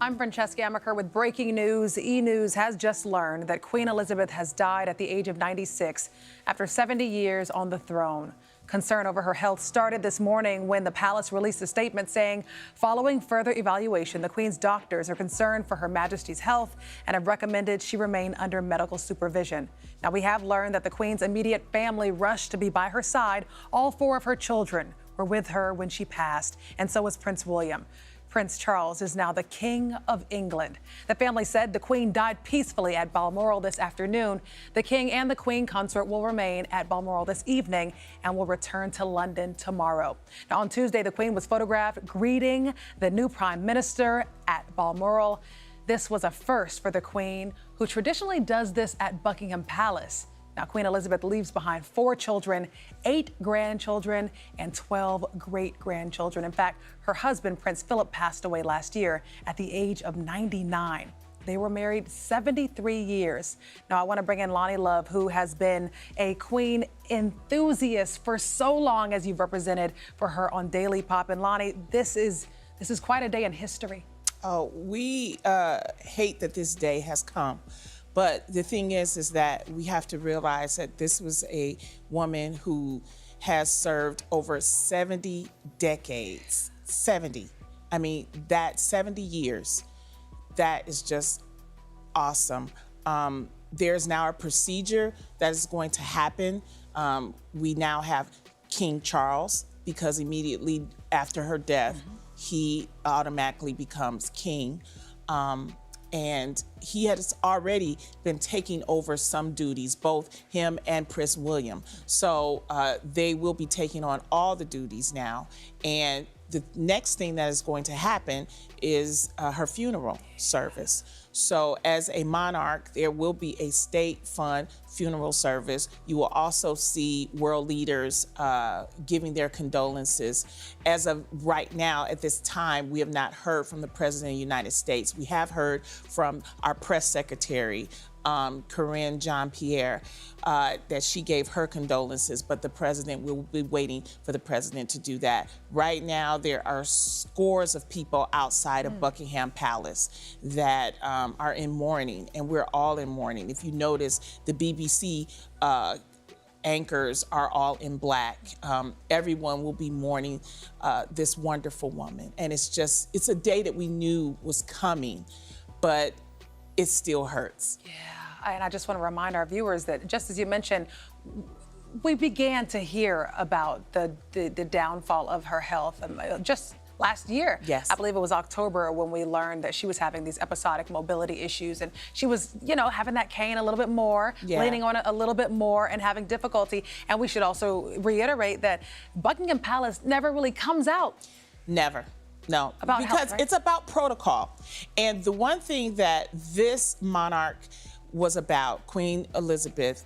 I'm Francesca Amaker with breaking news. E! News has just learned that Queen Elizabeth has died at the age of 96 after 70 years on the throne. Concern over her health started this morning when the palace released a statement saying, following further evaluation, the Queen's doctors are concerned for Her Majesty's health and have recommended she remain under medical supervision. Now, we have learned that the Queen's immediate family rushed to be by her side. All 4 of her children were with her when she passed, and so was Prince William. Prince Charles is now the King of England. The family said the Queen died peacefully at Balmoral this afternoon. The King and the Queen consort will remain at Balmoral this evening and will return to London tomorrow. Now, on Tuesday, the Queen was photographed greeting the new Prime Minister at Balmoral. This was a first for the Queen, who traditionally does this at Buckingham Palace. Now, Queen Elizabeth leaves behind 4 children, 8 grandchildren, and 12 great-grandchildren. In fact, her husband, Prince Philip, passed away last year at the age of 99. They were married 73 years. Now, I want to bring in Lonnie Love, who has been a Queen enthusiast for so long, as you've represented for her on Daily Pop. And Lonnie, this is quite a day in history. Oh, we hate that this day has come. But the thing is that we have to realize that this was a woman who has served over 70 decades. 70. I mean, that 70 years, that is just awesome. There's now a procedure that is going to happen. We now have King Charles, because immediately after her death, he automatically becomes king. And he has already been taking over some duties, both him and Prince William. So they will be taking on all the duties now. And the next thing that is going to happen is her funeral service. So as a monarch, there will be a state-fund funeral service. You will also see world leaders giving their condolences. As of right now, at this time, we have not heard from the President of the United States. We have heard from our press secretary, Corinne Jean-Pierre, that she gave her condolences, but the president will be waiting for the president to do that. Right now, there are scores of people outside of Buckingham Palace that are in mourning, and we're all in mourning. If you notice, the BBC anchors are all in black. Everyone will be mourning this wonderful woman. And it's a day that we knew was coming, but it still hurts. Yeah, and I just want to remind our viewers that, just as you mentioned, we began to hear about the downfall of her health just last year. Yes. I believe it was October when we learned that she was having these episodic mobility issues, and she was, having that cane a little bit more, leaning on it a little bit more, and having difficulty. And we should also reiterate that Buckingham Palace never really comes out. Never. No, about because health, right? It's about protocol. And the one thing that this monarch was about, Queen Elizabeth,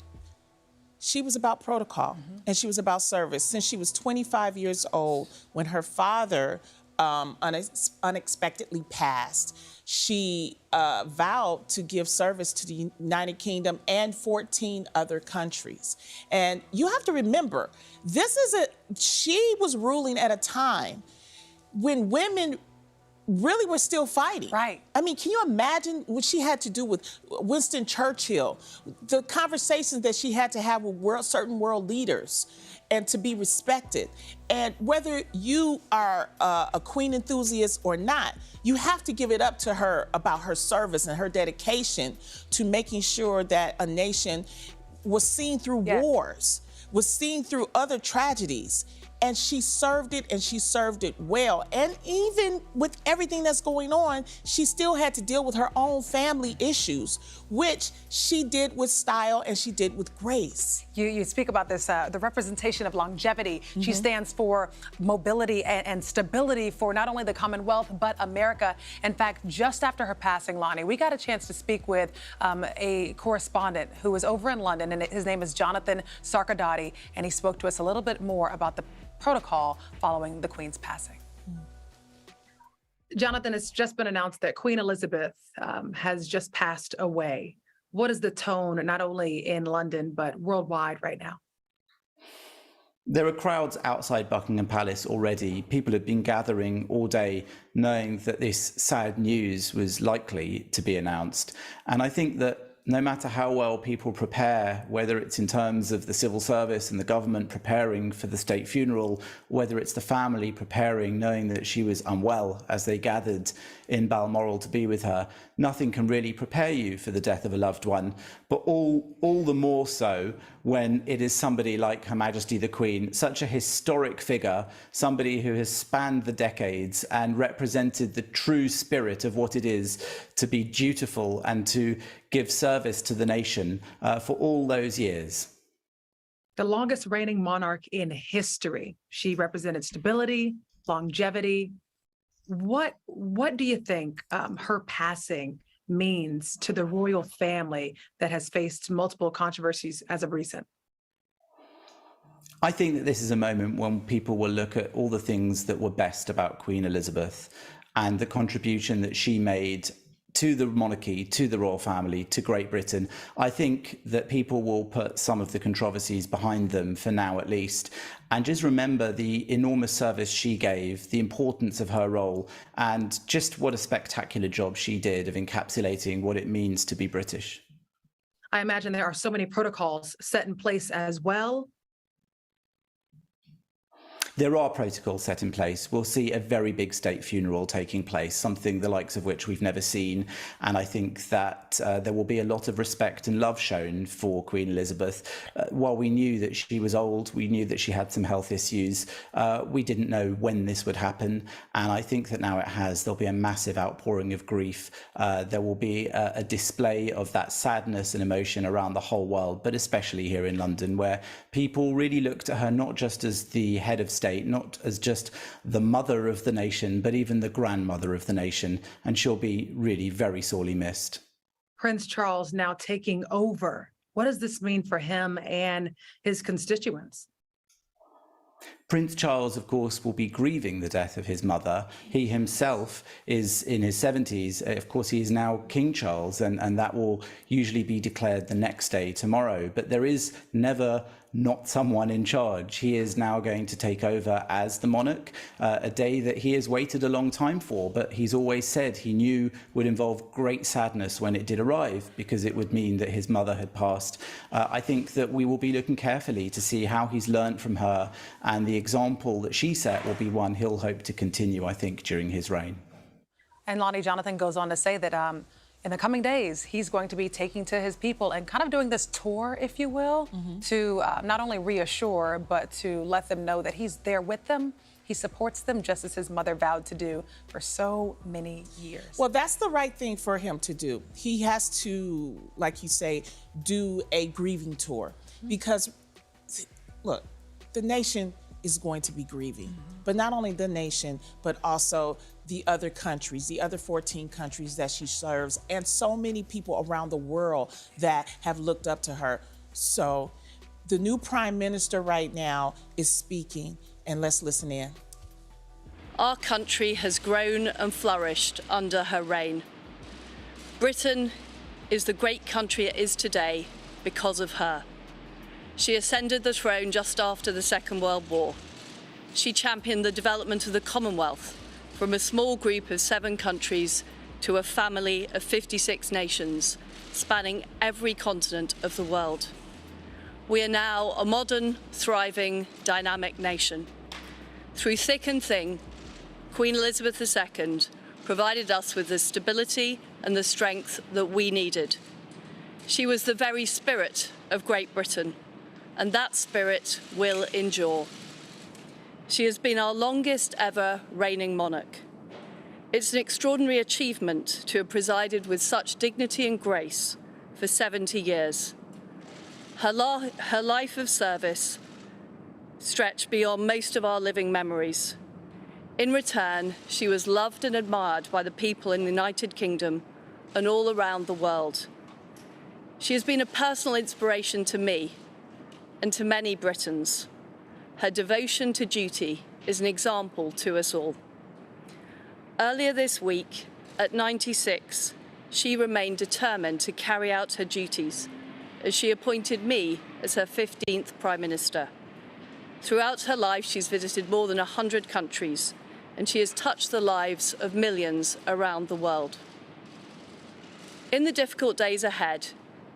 she was about protocol, and she was about service. Since she was 25 years old, when her father unexpectedly passed, she vowed to give service to the United Kingdom and 14 other countries. And you have to remember, she was ruling at a time when women really were still fighting. Right. I mean, can you imagine what she had to do with Winston Churchill, the conversations that she had to have with certain world leaders, and to be respected. And whether you are a Queen enthusiast or not, you have to give it up to her about her service and her dedication to making sure that a nation was seen through wars, was seen through other tragedies. And she served it, and she served it well. And even with everything that's going on, she still had to deal with her own family issues, which she did with style and she did with grace. You speak about this, the representation of longevity. She stands for mobility and stability for not only the Commonwealth, but America. In fact, just after her passing, Lonnie, we got a chance to speak with a correspondent who was over in London, and his name is Jonathan Sarkodati, and he spoke to us a little bit more about the protocol following the Queen's passing. Jonathan, it's just been announced that Queen Elizabeth has just passed away. What is the tone, not only in London, but worldwide right now? There are crowds outside Buckingham Palace already. People have been gathering all day knowing that this sad news was likely to be announced. And I think that no matter how well people prepare, whether it's in terms of the civil service and the government preparing for the state funeral, whether it's the family preparing, knowing that she was unwell as they gathered in Balmoral to be with her, nothing can really prepare you for the death of a loved one. But all the more so when it is somebody like Her Majesty the Queen, such a historic figure, somebody who has spanned the decades and represented the true spirit of what it is to be dutiful and to give service to the nation for all those years. The longest reigning monarch in history. She represented stability, longevity. What do you think her passing means to the royal family that has faced multiple controversies as of recent? I think that this is a moment when people will look at all the things that were best about Queen Elizabeth and the contribution that she made to the monarchy, to the royal family, to Great Britain. I think that people will put some of the controversies behind them for now at least, and just remember the enormous service she gave, the importance of her role, and just what a spectacular job she did of encapsulating what it means to be British. I imagine there are so many protocols set in place as well. There are protocols set in place. We'll see a very big state funeral taking place, something the likes of which we've never seen. And I think that there will be a lot of respect and love shown for Queen Elizabeth. While we knew that she was old, we knew that she had some health issues, we didn't know when this would happen. And I think that now it has. There'll be a massive outpouring of grief. There will be a display of that sadness and emotion around the whole world, but especially here in London, where people really looked at her not just as the head of state, not as just the mother of the nation, but even the grandmother of the nation, and she'll be really very sorely missed. Prince Charles now taking over. What does this mean for him and his constituents? Prince Charles, of course, will be grieving the death of his mother. He himself is in his 70s. Of course, he is now King Charles, and that will usually be declared the next day, tomorrow. But there is never not someone in charge. He is now going to take over as the monarch, a day that he has waited a long time for, but he's always said he knew would involve great sadness when it did arrive, because it would mean that his mother had passed. I think that we will be looking carefully to see how he's learnt from her, and the example that she set will be one he'll hope to continue, I think, during his reign. And Lonnie, Jonathan goes on to say that in the coming days, he's going to be taking to his people and kind of doing this tour, if you will, to not only reassure, but to let them know that he's there with them. He supports them just as his mother vowed to do for so many years. Well, that's the right thing for him to do. He has to, like you say, do a grieving tour. Because, look, the nation is going to be grieving. But not only the nation, but also the other countries, the other 14 countries that she serves, and so many people around the world that have looked up to her. So the new prime minister right now is speaking, and let's listen in. Our country has grown and flourished under her reign. Britain is the great country it is today because of her. She ascended the throne just after the Second World War. She championed the development of the Commonwealth from a small group of 7 countries to a family of 56 nations, spanning every continent of the world. We are now a modern, thriving, dynamic nation. Through thick and thin, Queen Elizabeth II provided us with the stability and the strength that we needed. She was the very spirit of Great Britain, and that spirit will endure. She has been our longest ever reigning monarch. It's an extraordinary achievement to have presided with such dignity and grace for 70 years. Her life of service stretched beyond most of our living memories. In return, she was loved and admired by the people in the United Kingdom and all around the world. She has been a personal inspiration to me and to many Britons. Her devotion to duty is an example to us all. Earlier this week, at 96, she remained determined to carry out her duties as she appointed me as her 15th Prime Minister. Throughout her life, she's visited more than 100 countries, and she has touched the lives of millions around the world. In the difficult days ahead,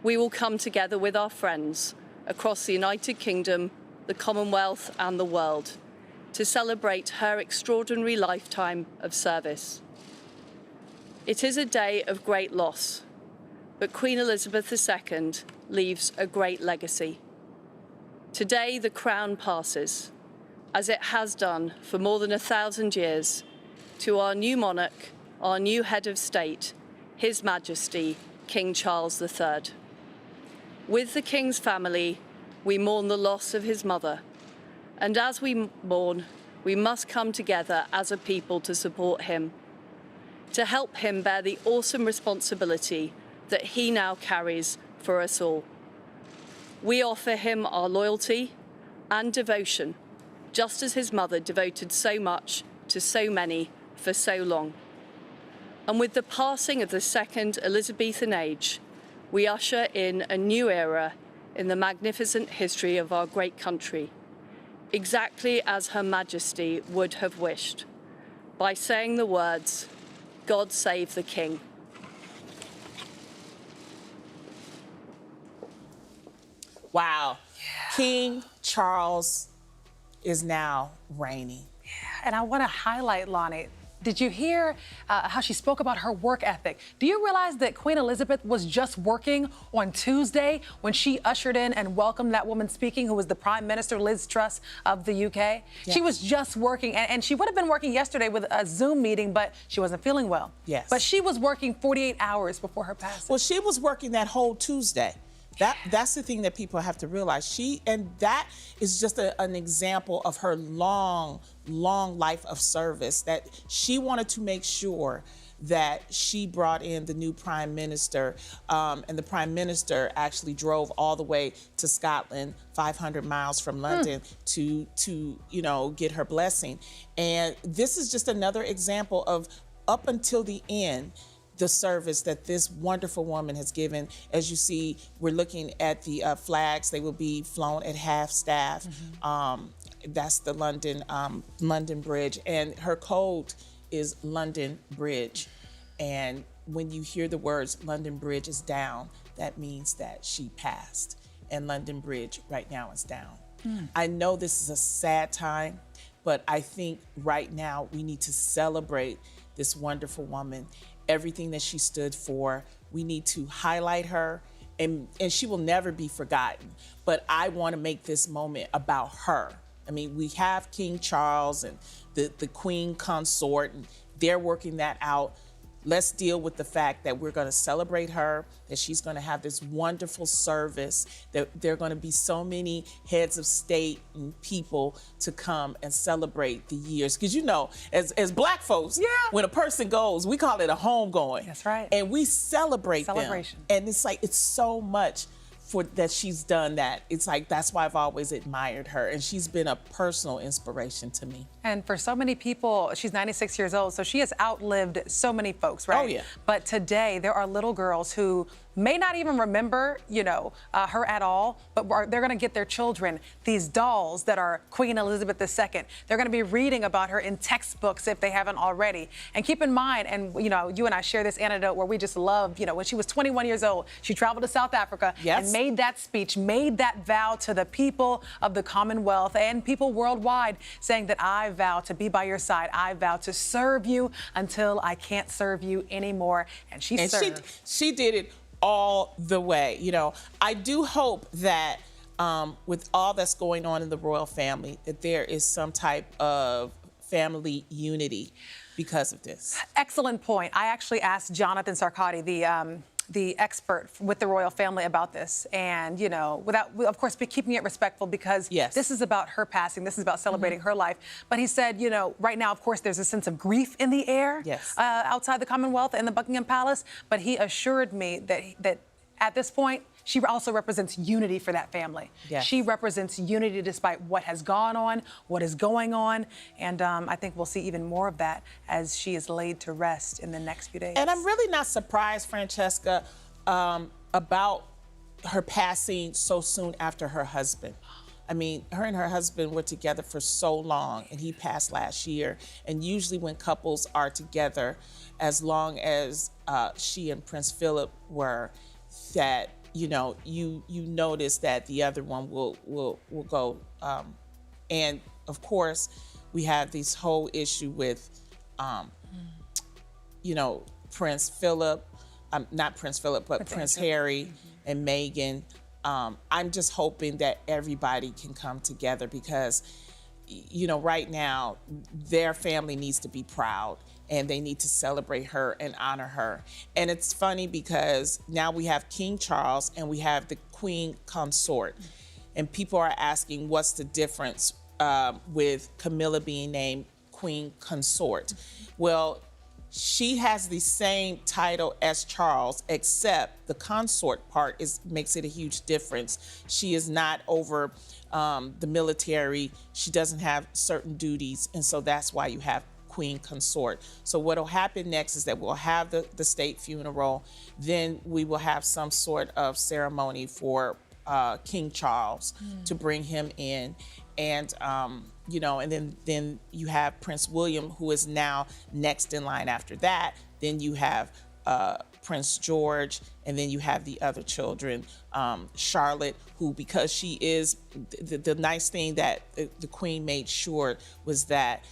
we will come together with our friends across the United Kingdom, the Commonwealth, and the world to celebrate her extraordinary lifetime of service. It is a day of great loss, but Queen Elizabeth II leaves a great legacy. Today, the crown passes, as it has done for more than 1,000 years, to our new monarch, our new head of state, His Majesty, King Charles III. With the King's family, we mourn the loss of his mother, and as we mourn, we must come together as a people to support him, to help him bear the awesome responsibility that he now carries for us all. We offer him our loyalty and devotion, just as his mother devoted so much to so many for so long. And with the passing of the second Elizabethan age, we usher in a new era in the magnificent history of our great country, exactly as Her Majesty would have wished, by saying the words, "God save the King." Wow. Yeah. King Charles is now reigning. Yeah. And I want to highlight, Lonnie, did you hear how she spoke about her work ethic? Do you realize that Queen Elizabeth was just working on Tuesday when she ushered in and welcomed that woman speaking, who was the Prime Minister, Liz Truss of the UK? Yes. She was just working, and she would have been working yesterday with a Zoom meeting, but she wasn't feeling well. Yes. But she was working 48 hours before her passing. Well, she was working that whole Tuesday. That's the thing that people have to realize. That is just an example of her long life of service, that she wanted to make sure that she brought in the new prime minister, and the prime minister actually drove all the way to Scotland, 500 miles from London, to get her blessing. And this is just another example of, up until the end, the service that this wonderful woman has given. As you see, we're looking at the flags. They will be flown at half-staff. That's the London Bridge, and her code is London Bridge. And when you hear the words London Bridge is down, that means that she passed, and London Bridge right now is down. I know this is a sad time, but I think right now we need to celebrate this wonderful woman, everything that she stood for. We need to highlight her, and she will never be forgotten. But I want to make this moment about her. I mean, we have King Charles and the Queen Consort, and they're working that out. Let's deal with the fact that we're going to celebrate her, that she's going to have this wonderful service, that there are going to be so many heads of state and people to come and celebrate the years. Because, as Black folks, when a person goes, we call it a homegoing. That's right. And we celebrate Celebration. them. And it's so much that she's done that. It's like, that's why I've always admired her. And she's been a personal inspiration to me. And for so many people, she's 96 years old, so she has outlived so many folks, right? Oh, yeah. But today, there are little girls who may not even remember, her at all, but they're going to get their children these dolls that are Queen Elizabeth II. They're going to be reading about her in textbooks if they haven't already. And keep in mind, and you and I share this anecdote where we just love, when she was 21 years old, she traveled to South Africa and made that speech, made that vow to the people of the Commonwealth and people worldwide, saying that I vow to be by your side. I vow to serve you until I can't serve you anymore. And she served. She did it all the way. I do hope that with all that's going on in the royal family, that there is some type of family unity because of this. Excellent point. I actually asked Jonathan Sarkady, the expert with the royal family, about this, and without, of course, keeping it respectful, because this is about her passing, this is about celebrating her life. But he said, right now, of course, there's a sense of grief in the air outside the Commonwealth and the Buckingham Palace. But he assured me that at this point, she also represents unity for that family. Yes. She represents unity despite what has gone on, what is going on. And I think we'll see even more of that as she is laid to rest in the next few days. And I'm really not surprised, Francesca, about her passing so soon after her husband. I mean, her and her husband were together for so long, and he passed last year. And usually when couples are together, as long as she and Prince Philip were, that, you know, you notice that the other one will go. And of course, we have this whole issue with, you know, Prince Philip, not Prince Philip, but Prince Harry and Meghan. I'm just hoping that everybody can come together because, you know, right now, their family needs to be proud and they need to celebrate her and honor her. And it's funny because now we have King Charles and we have the Queen Consort. And people are asking what's the difference with Camilla being named Queen Consort. Well, she has the same title as Charles, except the consort part makes it a huge difference. She is not over the military. She doesn't have certain duties, and so that's why you have Queen Consort. So what'll happen next is that we'll have the state funeral, then we will have some sort of ceremony for King Charles to bring him in. And, you know, and then you have Prince William, who is now next in line after that. Then you have Prince George, and then you have the other children, Charlotte, who, because she is, the nice thing that the Queen made sure was that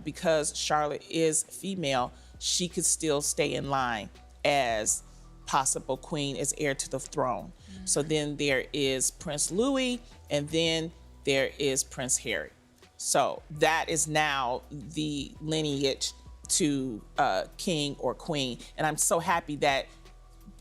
because Charlotte is female, she could still stay in line as possible queen, as heir to the throne. So then there is Prince Louis, and then there is Prince Harry. So that is now the lineage to king or queen. And I'm so happy that,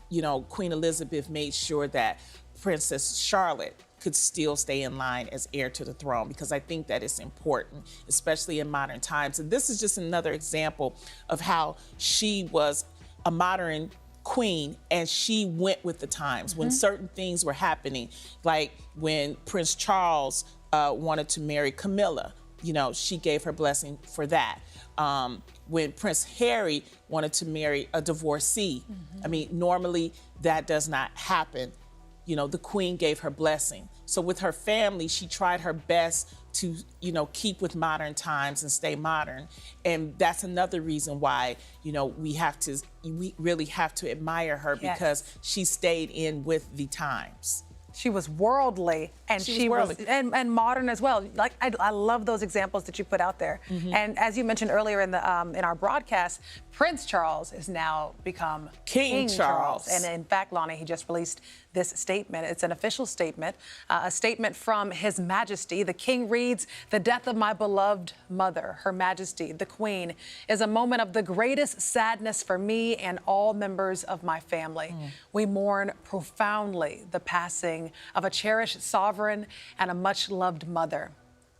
you know, Queen Elizabeth made sure that Princess Charlotte could still stay in line as heir to the throne, because I think that is important, especially in modern times. And this is just another example of how she was a modern queen and she went with the times when certain things were happening, like when Prince Charles wanted to marry Camilla, you know, she gave her blessing for that. When Prince Harry wanted to marry a divorcee, I mean, normally that does not happen. You know, the Queen gave her blessing. So with her family, she tried her best to, you know, keep with modern times and stay modern. And that's another reason why, you know, we really have to admire her, because she stayed in with the times. She was worldly, and she was and modern as well. Like I love those examples that you put out there. And as you mentioned earlier in our broadcast, Prince Charles is now become King Charles. And in fact, Lonnie, he just released this statement. It's an official statement, a statement from His Majesty. The King reads, "The death of my beloved mother, Her Majesty, the Queen, is a moment of the greatest sadness for me and all members of my family. We mourn profoundly the passing of a cherished sovereign and a much-loved mother.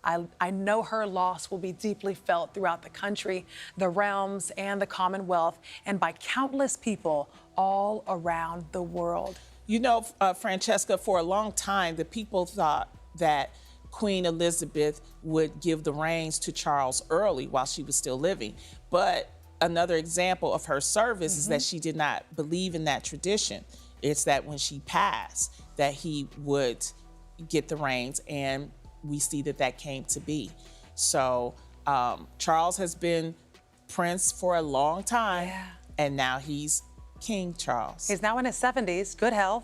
I know her loss will be deeply felt throughout the country, the realms, and the Commonwealth, and by countless people all around the world." You know, Francesca, for a long time, the people thought that Queen Elizabeth would give the reins to Charles early while she was still living. But another example of her service is that she did not believe in that tradition. It's that when she passed, that he would get the reins, and we see that that came to be. So Charles has been Prince for a long time, and now he's King Charles. He's now in his 70s, good health.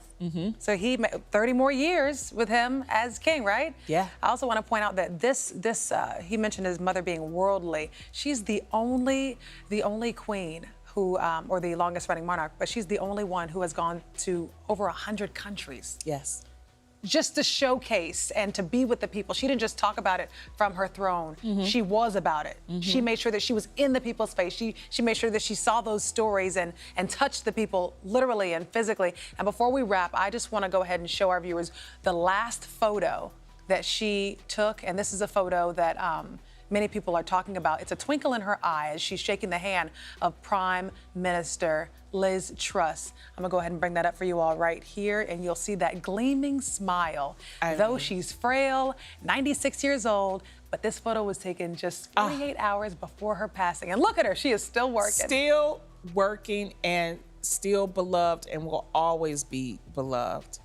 So 30 more years with him as king, right? Yeah. I also want to point out that he mentioned his mother being worldly. She's the only queen who, or the longest running monarch, but she's the only one who has gone to over 100 countries. Yes. Just to showcase and to be with the people. She didn't just talk about it from her throne. She was about it. She made sure that she was in the people's face. She made sure that she saw those stories and touched the people literally and physically. And before we wrap, I just want to go ahead and show our viewers the last photo that she took. And this is a photo that many people are talking about. It's a twinkle in her eye as she's shaking the hand of Prime Minister Liz Truss. I'm gonna go ahead and bring that up for you all right here, and you'll see that gleaming smile. Though she's frail, 96 years old, but this photo was taken just 48 hours before her passing. And look at her, she is still working. Still working and still beloved, and will always be beloved.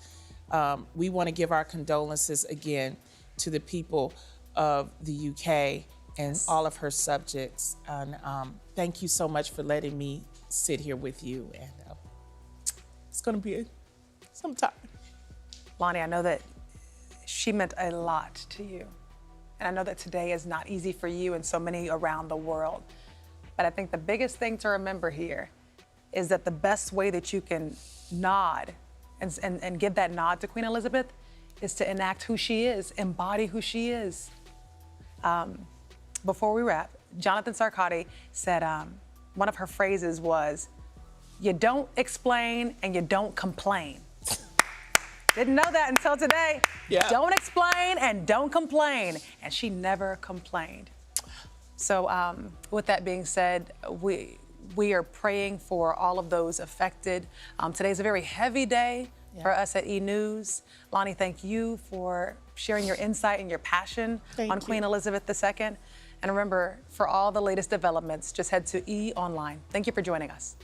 We want to give our condolences again to the people of the UK and all of her subjects. And thank you so much for letting me sit here with you. And it's going to be some time. Lonnie, I know that she meant a lot to you. And I know that today is not easy for you and so many around the world. But I think the biggest thing to remember here is that the best way that you can nod and give that nod to Queen Elizabeth is to enact who she is, embody who she is. Before we wrap, Jonathan Sarkady said one of her phrases was, "You don't explain and you don't complain." Didn't know that until today. Yeah. Don't explain and don't complain. And she never complained. So with that being said, we are praying for all of those affected. Today's a very heavy day for us at E! News. Lonnie, thank you for sharing your insight and your passion on Queen Elizabeth II. And remember, for all the latest developments, just head to E! Online. Thank you for joining us.